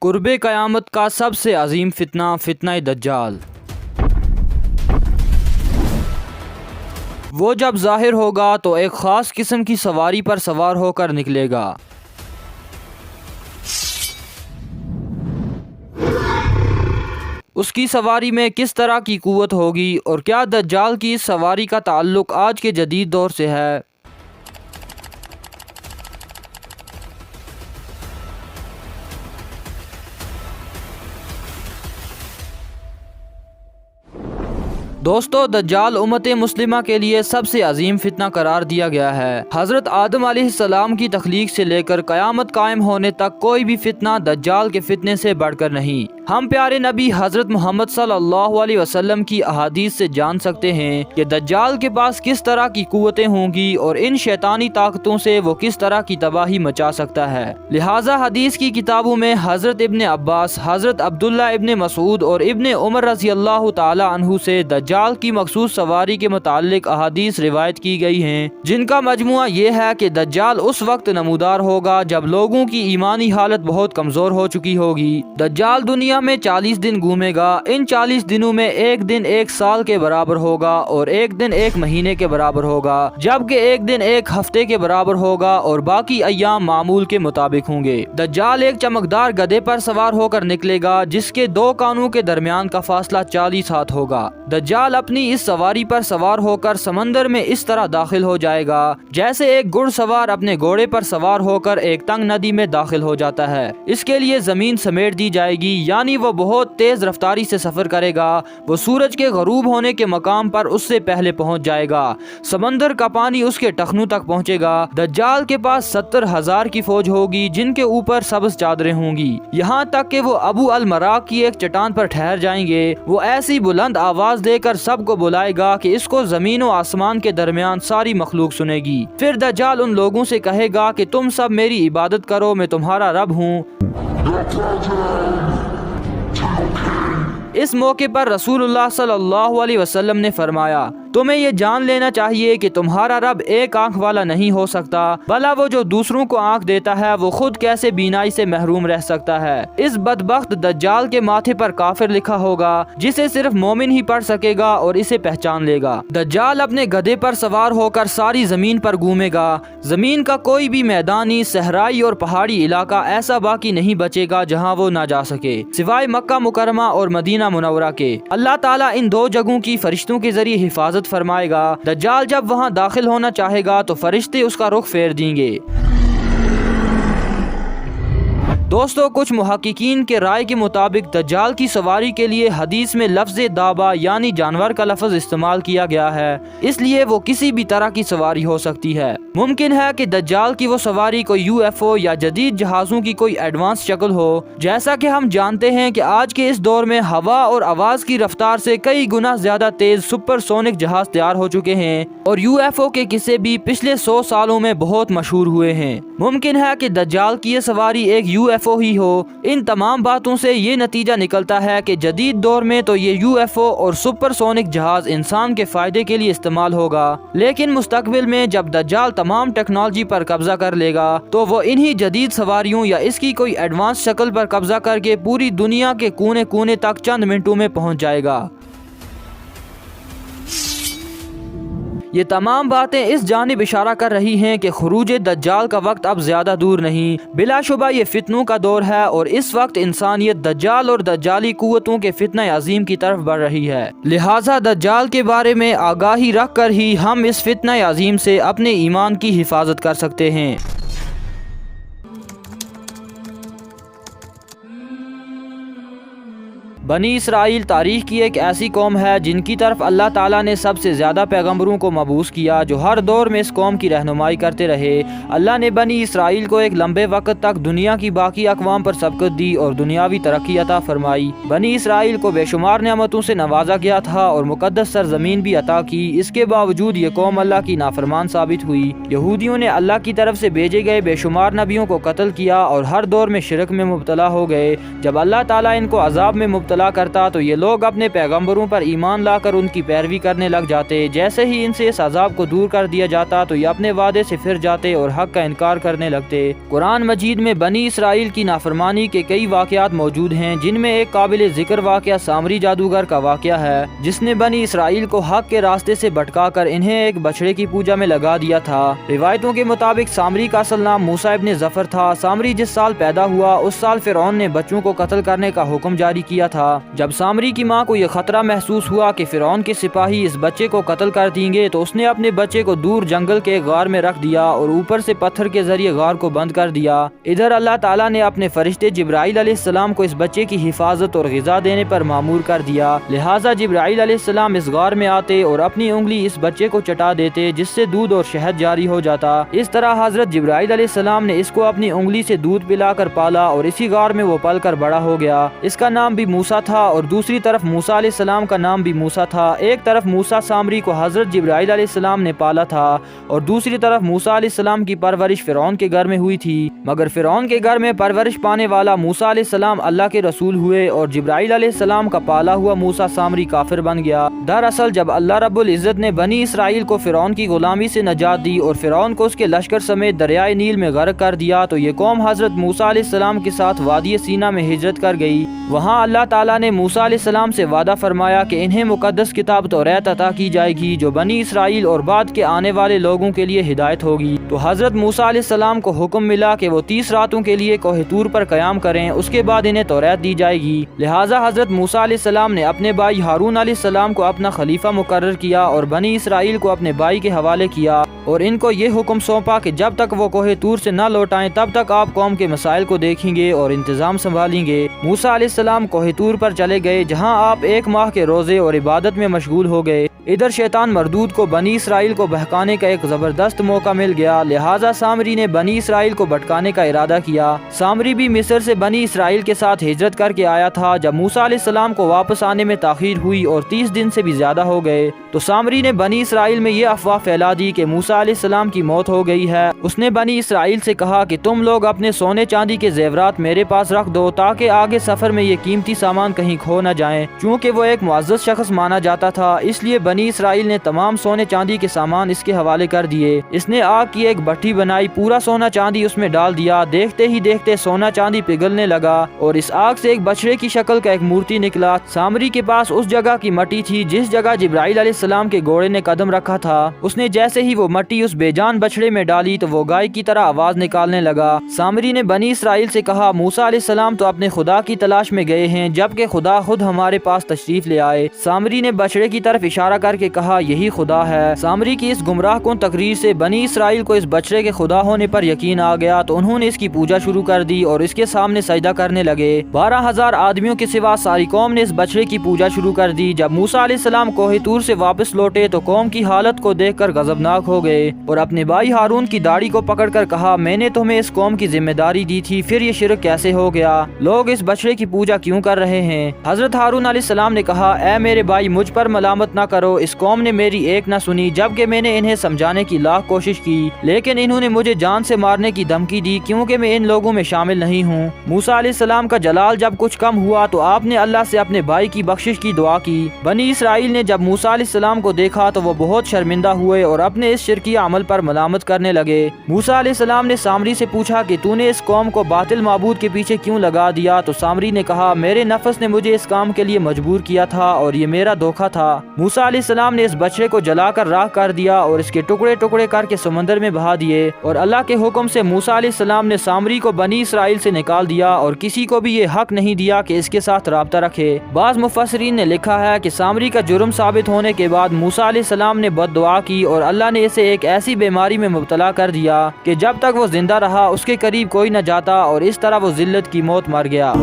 قرب قیامت کا سب سے عظیم فتنہ فتنہ دجال۔ وہ جب ظاہر ہوگا تو ایک خاص قسم کی سواری پر سوار ہو کر نکلے گا۔ اس کی سواری میں کس طرح کی قوت ہوگی اور کیا دجال کی اس سواری کا تعلق آج کے جدید دور سے ہے؟ دوستو، دجال امت مسلمہ کے لیے سب سے عظیم فتنہ قرار دیا گیا ہے۔ حضرت آدم علیہ السلام کی تخلیق سے لے کر قیامت قائم ہونے تک کوئی بھی فتنہ دجال کے فتنے سے بڑھ کر نہیں۔ ہم پیارے نبی حضرت محمد صلی اللہ علیہ وسلم کی احادیث سے جان سکتے ہیں کہ دجال کے پاس کس طرح کی قوتیں ہوں گی اور ان شیطانی طاقتوں سے وہ کس طرح کی تباہی مچا سکتا ہے۔ لہٰذا حدیث کی کتابوں میں حضرت ابن عباس، حضرت عبداللہ ابن مسعود اور ابن عمر رضی اللہ تعالی عنہ سے دجال کی مخصوص سواری کے متعلق احادیث روایت کی گئی ہیں، جن کا مجموعہ یہ ہے کہ دجال اس وقت نمودار ہوگا جب لوگوں کی ایمانی حالت بہت کمزور ہو چکی ہوگی۔ دجال دنیا میں 40 دن گھومے گا۔ ان 40 دنوں میں ایک دن ایک سال کے برابر ہوگا اور ایک دن ایک مہینے کے برابر ہوگا، جبکہ ایک دن ایک ہفتے کے برابر ہوگا اور باقی ایام معمول کے مطابق ہوں گے۔ دجال ایک چمکدار گدھے پر سوار ہو کر نکلے گا جس کے دو کانوں کے درمیان کا فاصلہ 40 ہاتھ ہوگا۔ دجال اپنی اس سواری پر سوار ہو کر سمندر میں اس طرح داخل ہو جائے گا جیسے ایک گھڑ سوار اپنے گھوڑے پر سوار ہو کر ایک تنگ ندی میں داخل ہو جاتا ہے۔ اس کے لیے زمین سمیٹ دی جائے گی، یعنی وہ بہت تیز رفتاری سے سفر کرے گا۔ وہ سورج کے غروب ہونے کے مقام پر اس سے پہلے پہنچ جائے گا۔ سمندر کا پانی اس کے ٹخنوں تک پہنچے گا۔ دجال کے پاس 70,000 کی فوج ہوگی جن کے اوپر سبز چادریں ہوں گی، یہاں تک کہ وہ ابو المراق کی ایک چٹان پر ٹھہر جائیں گے۔ وہ ایسی بلند آواز دے کر سب کو بلائے گا کہ اس کو زمین و آسمان کے درمیان ساری مخلوق سنے گی۔ پھر دجال ان لوگوں سے کہے گا کہ تم سب میری عبادت کرو، میں تمہارا رب ہوں۔ اس موقع پر رسول اللہ صلی اللہ علیہ وسلم نے فرمایا، تمہیں یہ جان لینا چاہیے کہ تمہارا رب ایک آنکھ والا نہیں ہو سکتا، بھلا وہ جو دوسروں کو آنکھ دیتا ہے وہ خود کیسے بینائی سے محروم رہ سکتا ہے۔ اس بدبخت دجال کے ماتھے پر کافر لکھا ہوگا جسے صرف مومن ہی پڑھ سکے گا اور اسے پہچان لے گا۔ دجال اپنے گدھے پر سوار ہو کر ساری زمین پر گھومے گا۔ زمین کا کوئی بھی میدانی، صحرائی اور پہاڑی علاقہ ایسا باقی نہیں بچے گا جہاں وہ نہ جا سکے، سوائے مکہ مکرمہ اور مدینہ منورہ کے۔ اللہ تعالیٰ ان دو جگہوں کی فرشتوں کے ذریعے حفاظت فرمائے گا۔ دجال جب وہاں داخل ہونا چاہے گا تو فرشتے اس کا رخ پھیر دیں گے۔ دوستو، کچھ محققین کے رائے کے مطابق دجال کی سواری کے لیے حدیث میں لفظ دابہ یعنی جانور کا لفظ استعمال کیا گیا ہے، اس لیے وہ کسی بھی طرح کی سواری ہو سکتی ہے۔ ممکن ہے کہ دجال کی وہ سواری کوئی UFO یا جدید جہازوں کی کوئی ایڈوانس شکل ہو۔ جیسا کہ ہم جانتے ہیں کہ آج کے اس دور میں ہوا اور آواز کی رفتار سے کئی گنا زیادہ تیز سپر سونک جہاز تیار ہو چکے ہیں، اور UFO کے قصے بھی پچھلے 100 سالوں میں بہت مشہور ہوئے ہیں۔ ممکن ہے کہ دجال کی یہ سواری ایک UFO ہی ہو۔ ان تمام باتوں سے یہ نتیجہ نکلتا ہے کہ جدید دور میں تو یہ UFO اور سپر سونک جہاز انسان کے فائدے کے لیے استعمال ہوگا، لیکن مستقبل میں جب دجال تمام ٹیکنالوجی پر قبضہ کر لے گا تو وہ انہی جدید سواریوں یا اس کی کوئی ایڈوانس شکل پر قبضہ کر کے پوری دنیا کے کونے کونے تک چند منٹوں میں پہنچ جائے گا۔ یہ تمام باتیں اس جانب اشارہ کر رہی ہیں کہ خروج دجال کا وقت اب زیادہ دور نہیں۔ بلا شبہ یہ فتنوں کا دور ہے اور اس وقت انسانیت دجال اور دجالی قوتوں کے فتنہ عظیم کی طرف بڑھ رہی ہے۔ لہٰذا دجال کے بارے میں آگاہی رکھ کر ہی ہم اس فتنہ عظیم سے اپنے ایمان کی حفاظت کر سکتے ہیں۔ بنی اسرائیل تاریخ کی ایک ایسی قوم ہے جن کی طرف اللہ تعالیٰ نے سب سے زیادہ پیغمبروں کو مبعوث کیا، جو ہر دور میں اس قوم کی رہنمائی کرتے رہے۔ اللہ نے بنی اسرائیل کو ایک لمبے وقت تک دنیا کی باقی اقوام پر سبقت دی اور دنیاوی ترقی عطا فرمائی۔ بنی اسرائیل کو بے شمار نعمتوں سے نوازا گیا تھا اور مقدس سرزمین بھی عطا کی۔ اس کے باوجود یہ قوم اللہ کی نافرمان ثابت ہوئی۔ یہودیوں نے اللہ کی طرف سے بھیجے گئے بے شمار نبیوں کو قتل کیا اور ہر دور میں شرک میں مبتلا ہو گئے۔ جب اللہ تعالیٰ ان کو عذاب میں مبتلا مبتلا کرتا تو یہ لوگ اپنے پیغمبروں پر ایمان لا کر ان کی پیروی کرنے لگ جاتے۔ جیسے ہی ان سے اس عذاب کو دور کر دیا جاتا تو یہ اپنے وعدے سے پھر جاتے اور حق کا انکار کرنے لگتے۔ قرآن مجید میں بنی اسرائیل کی نافرمانی کے کئی واقعات موجود ہیں، جن میں ایک قابل ذکر واقعہ سامری جادوگر کا واقعہ ہے، جس نے بنی اسرائیل کو حق کے راستے سے بھٹکا کر انہیں ایک بچڑے کی پوجا میں لگا دیا تھا۔ روایتوں کے مطابق سامری کا اصل نام موسیٰ ابن ظفر تھا۔ سامری جس سال پیدا ہوا اس سال فرعون نے بچوں کو قتل کرنے کا حکم جاری کیا تھا۔ جب سامری کی ماں کو یہ خطرہ محسوس ہوا کہ فرعون کے سپاہی اس بچے کو قتل کر دیں گے تو اس نے اپنے بچے کو دور جنگل کے غار میں رکھ دیا اور اوپر سے پتھر کے ذریعے غار کو بند کر دیا۔ ادھر اللہ تعالیٰ نے اپنے فرشتے جبرائیل علیہ السلام کو اس بچے کی حفاظت اور غذا دینے پر مامور کر دیا، لہٰذا جبرائیل علیہ السلام اس غار میں آتے اور اپنی انگلی اس بچے کو چٹا دیتے جس سے دودھ اور شہد جاری ہو جاتا۔ اس طرح حضرت جبرائیل علیہ السلام نے اس کو اپنی انگلی سے دودھ پلا کر پالا اور اسی غار میں وہ پل کر بڑا ہو گیا۔ اس کا نام بھی موسیٰ تھا اور دوسری طرف موسیٰ علیہ السلام کا نام بھی موسیٰ تھا۔ ایک طرف موسیٰ سامری کو حضرت جبرائیل علیہ السلام نے پالا تھا اور دوسری طرف موسیٰ علیہ السلام کی پرورش فرعون کے گھر میں ہوئی تھی، مگر فرعون کے گھر میں پرورش پانے والا موسیٰ علیہ السلام اللہ کے رسول ہوئے اور جبرائیل علیہ السلام کا پالا ہوا موسیٰ سامری کافر بن گیا۔ دراصل جب اللہ رب العزت نے بنی اسرائیل کو فرعون کی غلامی سے نجات دی اور فرعون کو اس کے لشکر سمیت دریائے نیل میں غرق کر دیا تو یہ قوم حضرت موسیٰ علیہ السلام کے ساتھ وادی سینا میں ہجرت کر گئی۔ وہاں اللہ تعالیٰ نے موسیٰ علیہ السلام سے وعدہ فرمایا کہ انہیں مقدس کتاب توریت عطا کی جائے گی جو بنی اسرائیل اور بعد کے آنے والے لوگوں کے لیے ہدایت ہوگی۔ تو حضرت موسیٰ علیہ السلام کو حکم ملا کہ وہ 30 راتوں کے لیے کوہ طور پر قیام کریں، اس کے بعد انہیں توریت دی جائے گی۔ لہٰذا حضرت موسیٰ علیہ السلام نے اپنے بھائی ہارون علیہ السلام کو اپنا خلیفہ مقرر کیا اور بنی اسرائیل کو اپنے بھائی کے حوالے کیا اور ان کو یہ حکم سونپا کہ جب تک وہ کوہ طور سے نہ لوٹائیں تب تک آپ قوم کے مسائل کو دیکھیں گے اور انتظام سنبھالیں گے۔ موسیٰ علیہ السلام کوہ طور پر چلے گئے جہاں آپ 1 ماہ کے روزے اور عبادت میں مشغول ہو گئے۔ ادھر شیطان مردود کو بنی اسرائیل کو بہکانے کا ایک زبردست موقع مل گیا، لہٰذا سامری نے بنی اسرائیل کو بھٹکانے کا ارادہ کیا۔ سامری بھی مصر سے بنی اسرائیل کے ساتھ ہجرت کر کے آیا تھا۔ جب موسیٰ علیہ السلام کو واپس آنے میں تاخیر ہوئی اور 30 دن سے بھی زیادہ ہو گئے تو سامری نے بنی اسرائیل میں یہ افواہ پھیلا دی کہ موسیٰ علیہ السلام کی موت ہو گئی ہے۔ اس نے بنی اسرائیل سے کہا کہ تم لوگ اپنے سونے چاندی کے زیورات میرے پاس رکھ دو تاکہ آگے سفر میں یہ قیمتی سامان کہیں کھو نہ جائیں۔ چونکہ وہ ایک معزز شخص مانا جاتا تھا اس لیے بنی اسرائیل نے تمام سونے چاندی کے سامان اس کے حوالے کر دیے۔ اس نے آگ کی ایک بھٹی بنائی، پورا سونا چاندی اس میں ڈال دیا۔ دیکھتے ہی دیکھتے سونا چاندی پگھلنے لگا اور اس آگ سے ایک بچڑے کی شکل کا ایک مورتی نکلا۔ سامری کے پاس اس جگہ کی مٹی تھی جس جگہ جبرائیل علیہ السلام کے گھوڑے نے قدم رکھا تھا۔ اس نے جیسے ہی وہ مٹی اس بے جان بچڑے میں ڈالی تو وہ گائے کی طرح آواز نکالنے لگا۔ سامری نے بنی اسرائیل سے کہا موسیٰ علیہ السلام تو اپنے خدا کی تلاش میں گئے ہیں جبکہ خدا خود ہمارے پاس تشریف لے آئے۔ سامری نے بچڑے کی طرف اشارہ کر کے کہا یہی خدا ہے۔ سامری کی اس گمراہ کن تقریر سے بنی اسرائیل کو اس بچڑے کے خدا ہونے پر یقین آ گیا تو انہوں نے اس کی پوجا شروع کر دی اور اس کے سامنے سجدہ کرنے لگے۔ 12,000 آدمیوں کے سوا ساری قوم نے اس بچڑے کی پوجا شروع کر دی۔ جب موسیٰ علیہ السلام کوہ طور سے واپس لوٹے تو قوم کی حالت کو دیکھ کر غضبناک ہو گئے اور اپنے بھائی ہارون کی داڑھی کو پکڑ کر کہا میں نے تمہیں اس قوم کی ذمہ داری دی تھی، پھر یہ شرک کیسے ہو گیا؟ لوگ اس بچڑے کی پوجا کیوں کر رہے ہیں؟ حضرت ہارون علیہ السلام نے کہا اے میرے بھائی مجھ پر ملامت نہ کرو، اس قوم نے میری ایک نہ سنی جبکہ میں نے انہیں سمجھانے کی لاکھ کوشش کی لیکن انہوں نے مجھے جان سے مارنے کی دھمکی دی کیونکہ میں ان لوگوں میں شامل نہیں ہوں۔ موسیٰ علیہ السلام کا جلال جب کچھ کم ہوا تو آپ نے اللہ سے اپنے بھائی کی بخشش کی دعا کی۔ بنی اسرائیل نے جب موسیٰ علیہ السلام کو دیکھا تو وہ بہت شرمندہ ہوئے اور اپنے اس شرکی عمل پر ملامت کرنے لگے۔ موسیٰ علیہ السلام نے سامری سے پوچھا کہ تو نے اس قوم کو باطل معبود کے پیچھے کیوں لگا دیا؟ تو سامری نے کہا میرے نفس نے مجھے اس کام کے لیے مجبور کیا تھا اور یہ میرا دھوکہ تھا۔ موسیٰ علیہ السلام نے اس بچڑے کو جلا کر راکھ کر دیا اور اس کے ٹکڑے ٹکڑے کر کے سمندر میں بہا دیے اور اللہ کے حکم سے موسیٰ علیہ السلام نے سامری کو بنی اسرائیل سے نکال دیا اور کسی کو بھی یہ حق نہیں دیا کہ اس کے ساتھ رابطہ رکھے۔ بعض مفسرین نے لکھا ہے کہ سامری کا جرم ثابت ہونے کے بعد موسیٰ علیہ السلام نے بد دعا کی اور اللہ نے اسے ایک ایسی بیماری میں مبتلا کر دیا کہ جب تک وہ زندہ رہا اس کے قریب کوئی نہ جاتا اور اس طرح وہ ذلت کی موت مر گیا۔